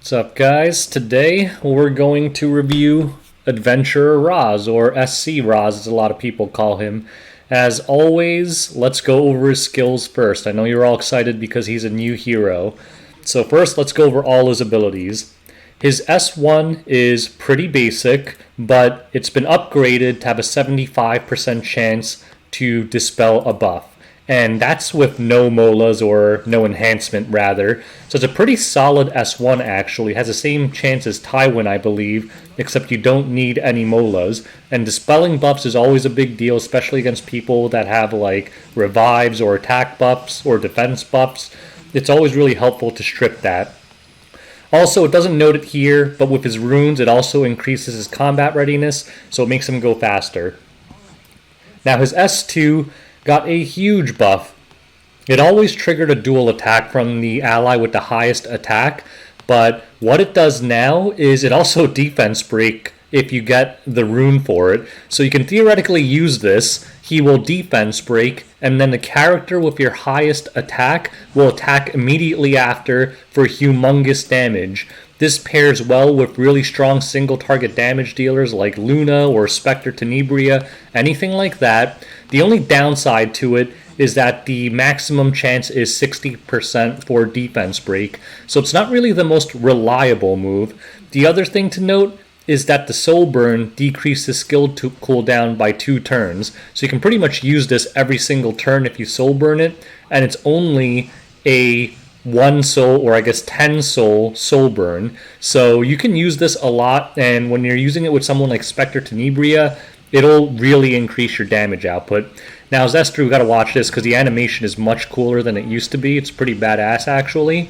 What's up, guys? Today we're going to review Adventurer Roz, or SC Roz as a lot of people call him. As always, let's go over his skills first. I know you're all excited because he's a new hero. So first, let's go over all his abilities. His S1 is pretty basic, but it's been upgraded to have a 75% chance to dispel a buff. And that's with no molas, or no enhancement rather. So it's a pretty solid S1 actually. It has the same chance as Tywin, I believe, except you don't need any molas. And dispelling buffs is always a big deal, especially against people that have like revives or attack buffs or defense buffs. It's always really helpful to strip that. Also, it doesn't note it here, but with his runes, it also increases his combat readiness, so it makes him go faster. Now his S2 got a huge buff. It always triggered a dual attack from the ally with the highest attack, but what it does now is it also defense break if you get the rune for it. So you can theoretically use this. He will defense break, and then the character with your highest attack will attack immediately after for humongous damage. This pairs well with really strong single target damage dealers like Luna or Spectre Tenebria, anything like that. The only downside to it is that the maximum chance is 60% for defense break, so it's not really the most reliable move. The other thing to note is that the soul burn decreases skill cooldown by 2 turns, so you can pretty much use this every single turn if you soul burn it, and it's only a 1 soul, or I guess 10 soul burn. So you can use this a lot, and when you're using it with someone like Spectre Tenebria, it'll really increase your damage output. Now Zestru, we gotta watch this because the animation is much cooler than it used to be. It's pretty badass actually.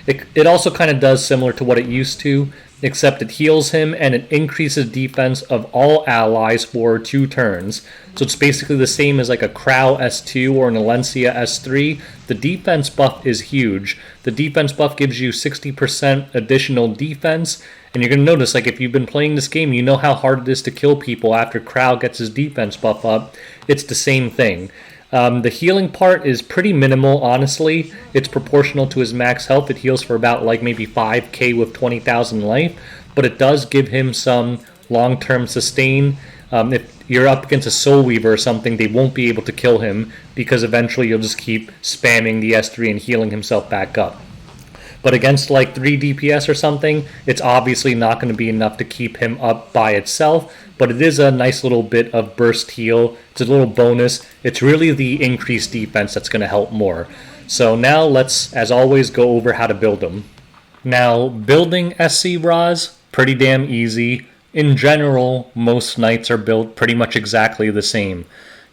It also kind of does similar to what it used to, except it heals him and it increases defense of all allies for 2 turns. So it's basically the same as like a Crow S2 or an Alencia S3. The defense buff is huge. The defense buff gives you 60% additional defense, and you're going to notice, like, if you've been playing this game, you know how hard it is to kill people after Crow gets his defense buff up. It's the same thing. The healing part is pretty minimal, honestly. It's proportional to his max health. It heals for about like maybe 5k with 20,000 life, but it does give him some long-term sustain. If you're up against a Soul Weaver or something, they won't be able to kill him because eventually you'll just keep spamming the S3 and healing himself back up. But against like 3 DPS or something, it's obviously not going to be enough to keep him up by itself, but it is a nice little bit of burst heal. It's a little bonus. It's really the increased defense that's going to help more. So now let's, as always, go over how to build him. Now, building SC Roz, pretty damn easy. In general, most knights are built pretty much exactly the same.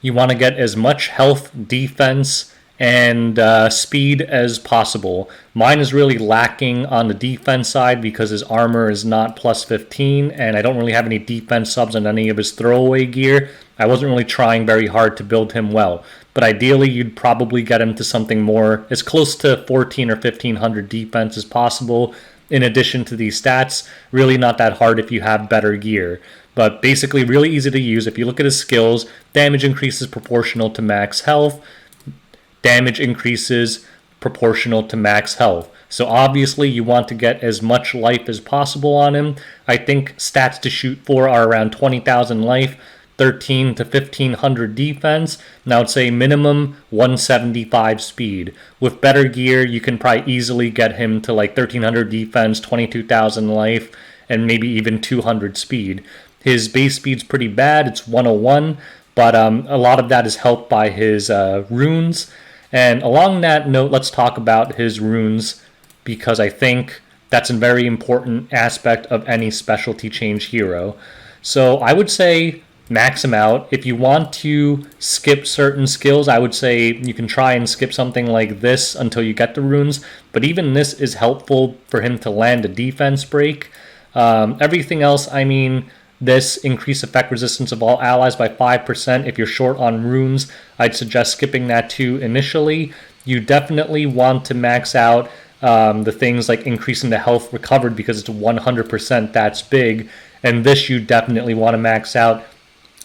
You want to get as much health, defense, and speed as possible. Mine is really lacking on the defense side because his armor is not plus 15, and I don't really have any defense subs on any of his throwaway gear. I wasn't really trying very hard to build him well, but ideally you'd probably get him to something more as close to 14 or 1500 defense as possible. In addition to these stats, really not that hard if you have better gear. But basically really easy to use. If you look at his skills, damage increases proportional to max health. Damage increases proportional to max health. So obviously you want to get as much life as possible on him. I think stats to shoot for are around 20,000 life, 13 to 1500 defense, and I would say minimum 175 speed. With better gear, you can probably easily get him to like 1300 defense, 22,000 life, and maybe even 200 speed. His base speed's pretty bad, it's 101, but a lot of that is helped by his runes. And along that note, let's talk about his runes, because I think that's a very important aspect of any specialty change hero. So I would say max him out. If you want to skip certain skills, I would say you can try and skip something like this until you get the runes, but even this is helpful for him to land a defense break. Everything else, I mean, this increased effect resistance of all allies by 5%. If you're short on runes, I'd suggest skipping that too initially. You definitely want to max out the things like increasing the health recovered because it's 100% that's big. And this you definitely want to max out.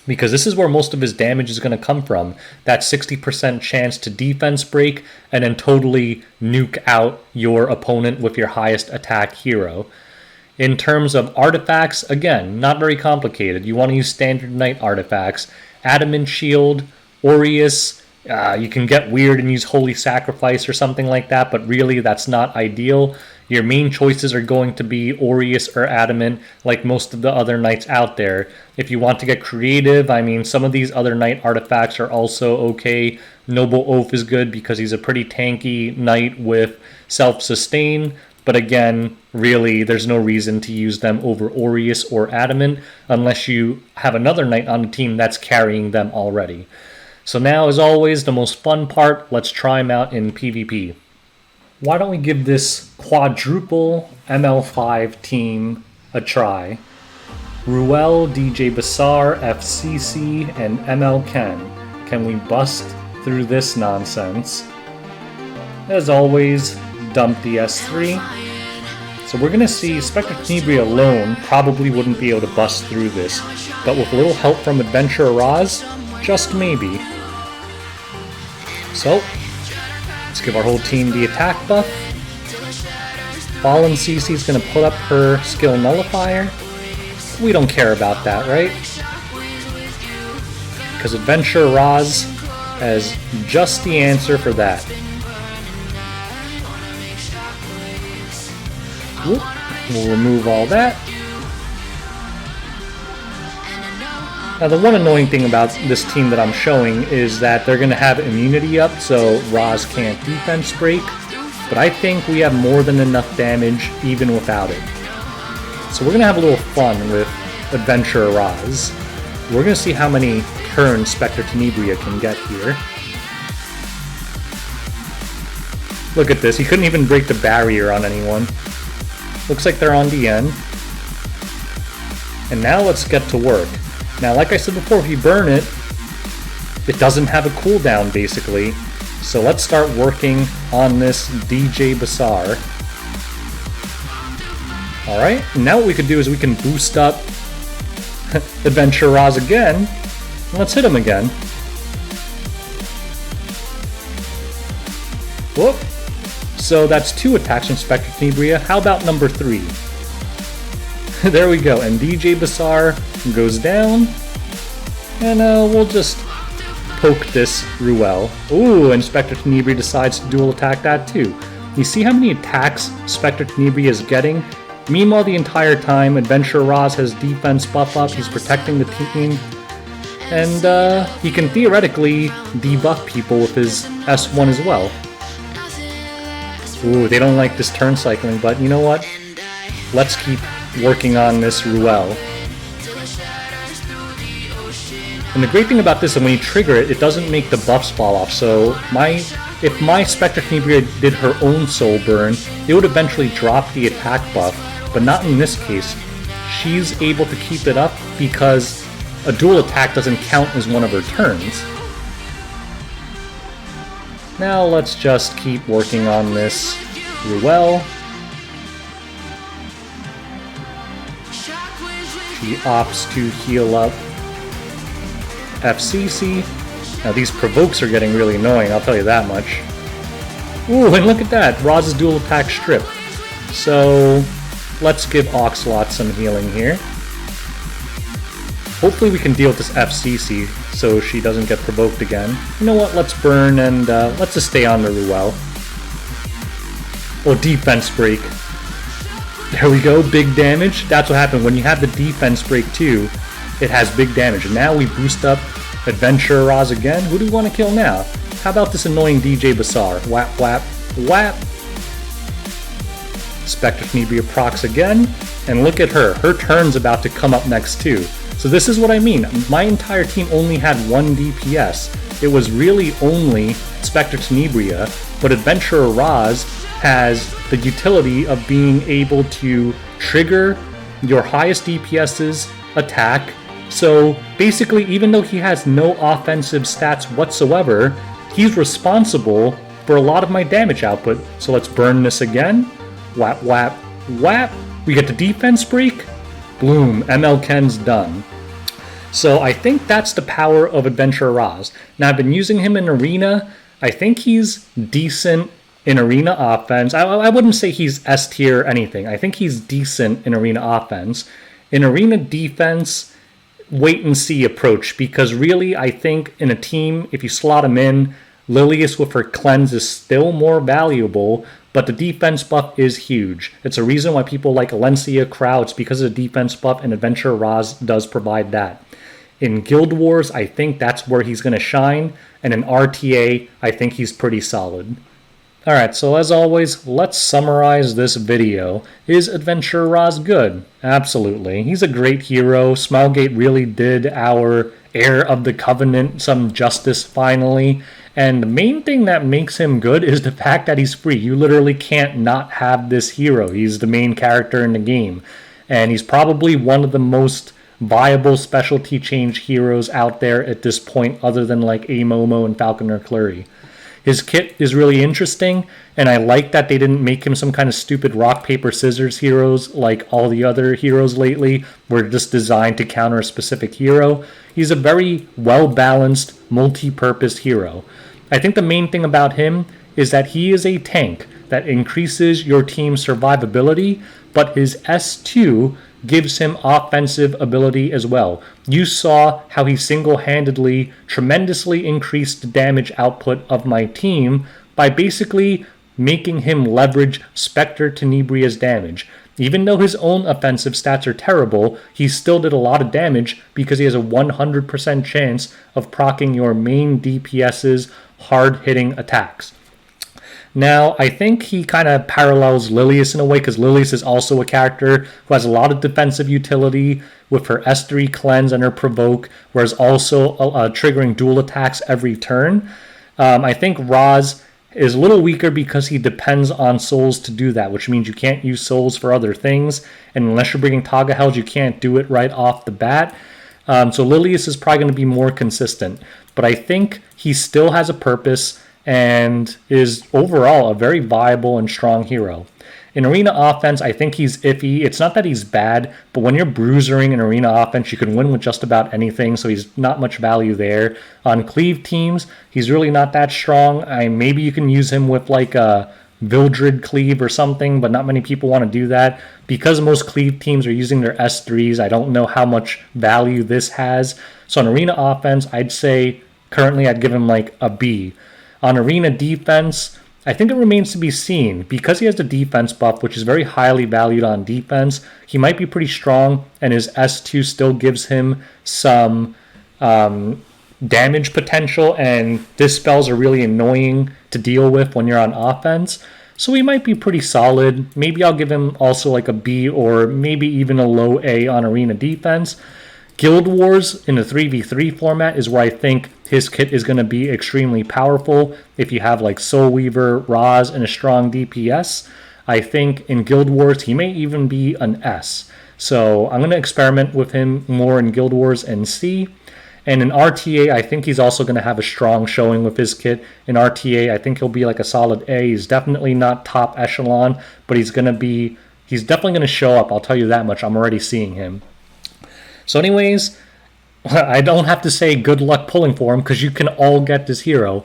because this is where most of his damage is going to come from. That 60% chance to defense break and then totally nuke out your opponent with your highest attack hero. In terms of artifacts, again, not very complicated. You want to use standard knight artifacts. Adamant Shield, Aureus, you can get weird and use Holy Sacrifice or something like that, but really that's not ideal. Your main choices are going to be Aureus or Adamant, like most of the other knights out there. If you want to get creative, I mean, some of these other knight artifacts are also okay. Noble Oath is good because he's a pretty tanky knight with self-sustain, but again, really, there's no reason to use them over Aureus or Adamant unless you have another knight on the team that's carrying them already. So now, as always, the most fun part, let's try them out in PvP. Why don't we give this quadruple ML5 team a try? Ruel, DJ Bassar, FCC, and ML Ken. Can we bust through this nonsense? As always, dump the S3. So we're going to see Spectre Tenebria alone probably wouldn't be able to bust through this, but with a little help from Adventurer Raz, just maybe. So, let's give our whole team the attack buff. Fallen CC is going to put up her skill nullifier. We don't care about that, right? Because Adventurer Raz has just the answer for that. Whoop. We'll remove all that. Now the one annoying thing about this team that I'm showing is that they're going to have immunity up, so Raz can't defense break, but I think we have more than enough damage even without it. So we're going to have a little fun with Adventurer Raz. We're going to see how many turns Spectre Tenebria can get here. Look at this, he couldn't even break the barrier on anyone. Looks like they're on the end. And now let's get to work. Now, like I said before, if you burn it, it doesn't have a cooldown, basically. So let's start working on this DJ Bassar. Alright, now what we could do is we can boost up Adventurer Raz again. And let's hit him again. Whoop. So that's 2 attacks from Spectre Tenebria. How about number 3? There we go, and DJ Bassar goes down. And we'll just poke this Ruel. Ooh, and Spectre Tenebria decides to dual attack that too. You see how many attacks Spectre Tenebria is getting? Meanwhile, the entire time, Adventurer Raz has defense buff up, he's protecting the team. And he can theoretically debuff people with his S1 as well. Ooh, they don't like this turn cycling, but you know what? Let's keep working on this Ruel. And the great thing about this is when you trigger it, it doesn't make the buffs fall off. So if my Spectre Tenebria did her own soul burn, it would eventually drop the attack buff, but not in this case. She's able to keep it up because a dual attack doesn't count as one of her turns. Now let's just keep working on this Ruel. She opts to heal up FCC. Now these provokes are getting really annoying, I'll tell you that much. Ooh, and look at that! Raz's dual attack strip. So let's give Oxlot some healing here. Hopefully we can deal with this FCC so she doesn't get provoked again. You know what, let's burn and let's just stay on the Ruel. Oh, defense break. There we go, big damage. That's what happened when you have the defense break too. It has big damage. And now we boost up Adventurer Raz again. Who do we want to kill now? How about this annoying DJ Bassar? Whap, whap, whap. Spectre Tenebria procs again. And look at her. Her turn's about to come up next too. So this is what I mean. My entire team only had 1 DPS. It was really only Spectre Tenebria, but Adventurer Raz has the utility of being able to trigger your highest DPS's attack. So basically, even though he has no offensive stats whatsoever, he's responsible for a lot of my damage output. So let's burn this again. Whap, whap, whap. We get the defense break. Bloom, ML Ken's done. So I think that's the power of Adventurer Roz. Now I've been using him in Arena. I think he's decent in Arena offense. I wouldn't say he's S tier or anything. I think he's decent in Arena offense. In Arena defense, wait and see approach, because really I think in a team, if you slot him in, Lilius with her cleanse is still more valuable, but the defense buff is huge. It's a reason why people like Alencia Crow. It's because of the defense buff, and Adventurer Roz does provide that. In Guild Wars, I think that's where he's going to shine, and in RTA, I think he's pretty solid. Alright, so as always, let's summarize this video. Is Adventurer Roz good? Absolutely. He's a great hero. Smilegate really did our Heir of the Covenant some justice finally. And the main thing that makes him good is the fact that he's free. You literally can't not have this hero. He's the main character in the game. And he's probably one of the most viable specialty change heroes out there at this point, other than like Amomo and Falconer Clury. His kit is really interesting, and I like that they didn't make him some kind of stupid rock, paper, scissors heroes like all the other heroes lately, were just designed to counter a specific hero. He's a very well-balanced, multi-purpose hero. I think the main thing about him is that he is a tank that increases your team's survivability, but his S2 gives him offensive ability as well. You saw how he single-handedly tremendously increased the damage output of my team by basically making him leverage Spectre Tenebria's damage. Even though his own offensive stats are terrible, he still did a lot of damage because he has a 100% chance of proccing your main DPS's hard-hitting attacks. Now, I think he kind of parallels Lilius in a way, because Lilius is also a character who has a lot of defensive utility with her S3 cleanse and her provoke, whereas also triggering dual attacks every turn. I think Roz is a little weaker because he depends on souls to do that, which means you can't use souls for other things, and unless you're bringing Tagahels, you can't do it right off the bat. So Lilius is probably going to be more consistent, but I think he still has a purpose and is overall a very viable and strong hero. In Arena offense, I think he's iffy. It's not that he's bad, but when you're bruisering in Arena offense, you can win with just about anything, so he's not much value there. On Cleave teams, he's really not that strong. Maybe you can use him with like a Vildred Cleave or something, but not many people want to do that. Because most Cleave teams are using their S3s, I don't know how much value this has. So on Arena offense, I'd say currently I'd give him like a B. On Arena defense, I think it remains to be seen. Because he has the defense buff, which is very highly valued on defense, he might be pretty strong, and his S2 still gives him some damage potential, and dispels are really annoying to deal with when you're on offense. So he might be pretty solid. Maybe I'll give him also like a B or maybe even a low A on Arena defense. Guild Wars in the 3v3 format is where I think his kit is going to be extremely powerful. If you have like Soul Weaver, Roz, and a strong DPS, I think in Guild Wars he may even be an S. So I'm going to experiment with him more in Guild Wars and see. And in RTA, I think he's also going to have a strong showing with his kit. In RTA, I think he'll be like a solid A. He's definitely not top echelon, but he's definitely going to show up. I'll tell you that much. I'm already seeing him. So anyways, I don't have to say good luck pulling for him, because you can all get this hero.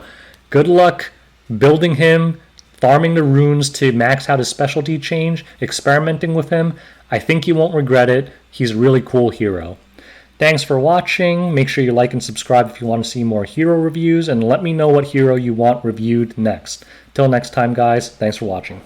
Good luck building him, farming the runes to max out his specialty change, experimenting with him. I think you won't regret it. He's a really cool hero. Thanks for watching. Make sure you like and subscribe if you want to see more hero reviews, and let me know what hero you want reviewed next. Till next time, guys, thanks for watching.